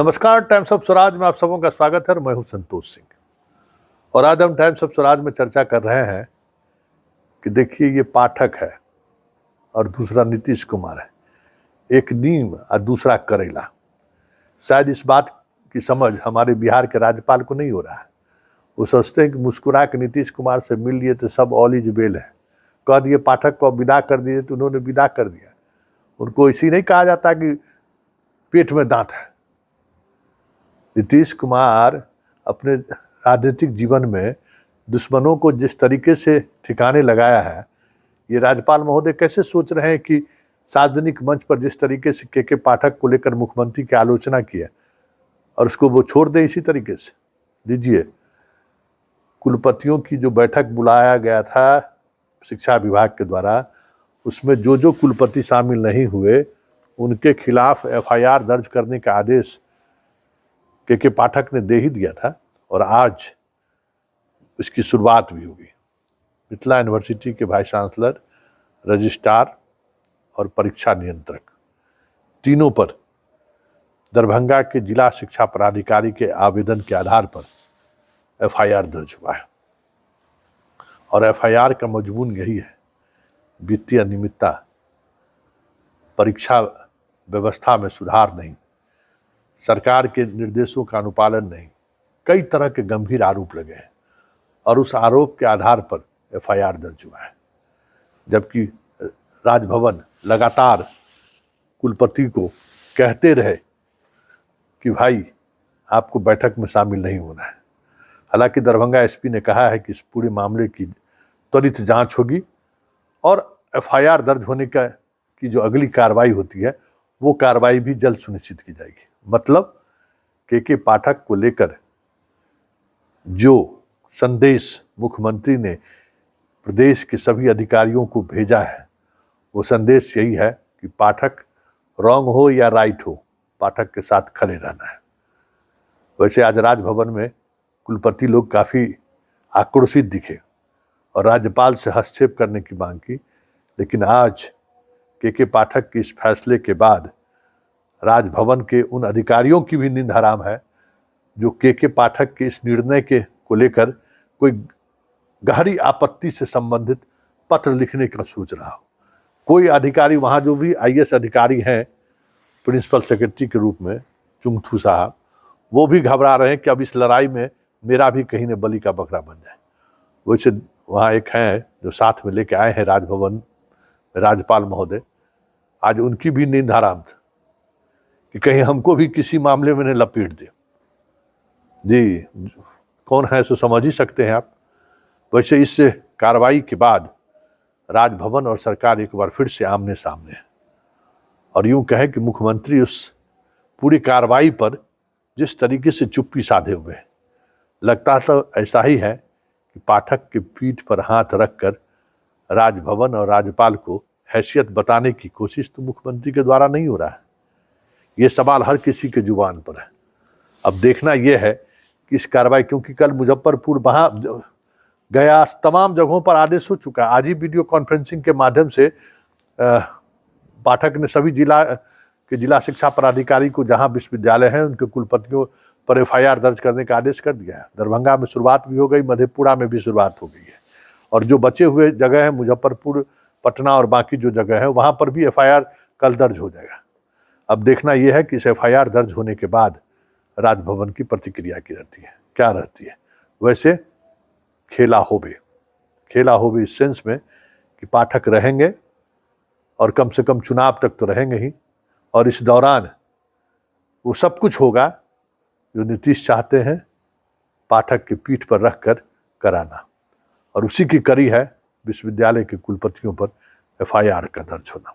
नमस्कार, times of Swaraj में आप सबों का स्वागत है। मैं हूं संतोष सिंह और आज हम टाइम्स ऑफ स्वराज में चर्चा कर रहे हैं कि देखिए ये पाठक है और दूसरा नीतीश कुमार है, एक नीम और दूसरा करेला। शायद इस बात की समझ हमारे बिहार के राज्यपाल को नहीं हो रहा है। वो सोचते हैं कि मुस्कुरा के नीतीश कुमार से मिल लिए तो सब ऑल इज वेल है, कह दिए पाठक को विदा कर दिए तो उन्होंने विदा कर दिया। उनको इसी नहीं कहा जाता कि पेट में दांत है। नीतीश कुमार अपने राजनीतिक जीवन में दुश्मनों को जिस तरीके से ठिकाने लगाया है, ये राज्यपाल महोदय कैसे सोच रहे हैं कि सार्वजनिक मंच पर जिस तरीके से के पाठक को लेकर मुख्यमंत्री की आलोचना की है और उसको वो छोड़ दे इसी तरीके से। लीजिए, कुलपतियों की जो बैठक बुलाया गया था शिक्षा विभाग के द्वारा, उसमें जो जो कुलपति शामिल नहीं हुए उनके खिलाफ एफआईआर दर्ज करने का आदेश के पाठक ने दे ही दिया था और आज इसकी शुरुआत भी होगी। मिथिला यूनिवर्सिटी के वाइस चांसलर, रजिस्ट्रार और परीक्षा नियंत्रक तीनों पर दरभंगा के जिला शिक्षा पदाधिकारी के आवेदन के आधार पर एफआईआर दर्ज हुआ है और एफआईआर का मजमून यही है: वित्तीय अनियमितता, परीक्षा व्यवस्था में सुधार नहीं, सरकार के निर्देशों का अनुपालन नहीं, कई तरह के गंभीर आरोप लगे हैं और उस आरोप के आधार पर एफआईआर दर्ज हुआ है। जबकि राजभवन लगातार कुलपति को कहते रहे कि भाई आपको बैठक में शामिल नहीं होना है। हालांकि दरभंगा एसपी ने कहा है कि इस पूरे मामले की त्वरित जांच होगी और एफआईआर दर्ज होने की जो अगली कार्रवाई होती है वो कार्रवाई भी जल्द सुनिश्चित की जाएगी। मतलब के पाठक को लेकर जो संदेश मुख्यमंत्री ने प्रदेश के सभी अधिकारियों को भेजा है, वो संदेश यही है कि पाठक रॉन्ग हो या राइट हो, पाठक के साथ खड़े रहना है। वैसे आज राजभवन में कुलपति लोग काफ़ी आक्रोशित दिखे और राज्यपाल से हस्तक्षेप करने की मांग की, लेकिन आज के पाठक के इस फैसले के बाद राजभवन के उन अधिकारियों की भी नींद हराम है जो के पाठक के इस निर्णय को लेकर कोई गहरी आपत्ति से संबंधित पत्र लिखने का सोच रहा हो। कोई अधिकारी वहाँ जो भी आईएएस अधिकारी हैं प्रिंसिपल सेक्रेटरी के रूप में, चुंगथू साहब, वो भी घबरा रहे हैं कि अब इस लड़ाई में मेरा भी कहीं न बलि का बकरा बन जाए। वैसे वहाँ एक हैं जो साथ में लेके आए हैं राजभवन राज्यपाल महोदय, आज उनकी भी नींद हराम था कि कहीं हमको भी किसी मामले में न लपेट दे। जी, कौन है सो समझ ही सकते हैं आप। वैसे इस कार्रवाई के बाद राजभवन और सरकार एक बार फिर से आमने सामने है और यूं कहें कि मुख्यमंत्री उस पूरी कार्रवाई पर जिस तरीके से चुप्पी साधे हुए हैं, लगता तो ऐसा ही है कि पाठक के पीठ पर हाथ रखकर राजभवन और राज्यपाल को हैसियत बताने की कोशिश तो मुख्यमंत्री के द्वारा नहीं हो रहा है। ये सवाल हर किसी के जुबान पर है। अब देखना यह है कि इस कार्रवाई, क्योंकि कल मुजफ्फरपुर वहाँ गया, तमाम जगहों पर आदेश हो चुका है। आज ही वीडियो कॉन्फ्रेंसिंग के माध्यम से पाठक ने सभी जिला शिक्षा पदाधिकारी को जहाँ विश्वविद्यालय हैं उनके कुलपतियों पर एफआईआर दर्ज करने का आदेश कर दिया है। दरभंगा में शुरुआत भी हो गई, मधेपुरा में भी शुरुआत हो गई है और जो बचे हुए जगह हैं मुजफ्फरपुर, पटना और बाकी जो जगह है वहाँ पर भी एफआईआर कल दर्ज हो जाएगा। अब देखना यह है कि इस एफआईआर दर्ज होने के बाद राजभवन की प्रतिक्रिया की रहती है, क्या रहती है। वैसे खेला होबे इस सेंस में कि पाठक रहेंगे और कम से कम चुनाव तक तो रहेंगे ही, और इस दौरान वो सब कुछ होगा जो नीतीश चाहते हैं, पाठक की पीठ पर रखकर कराना, और उसी की कड़ी है विश्वविद्यालय के कुलपतियों पर एफआईआर का दर्ज होना।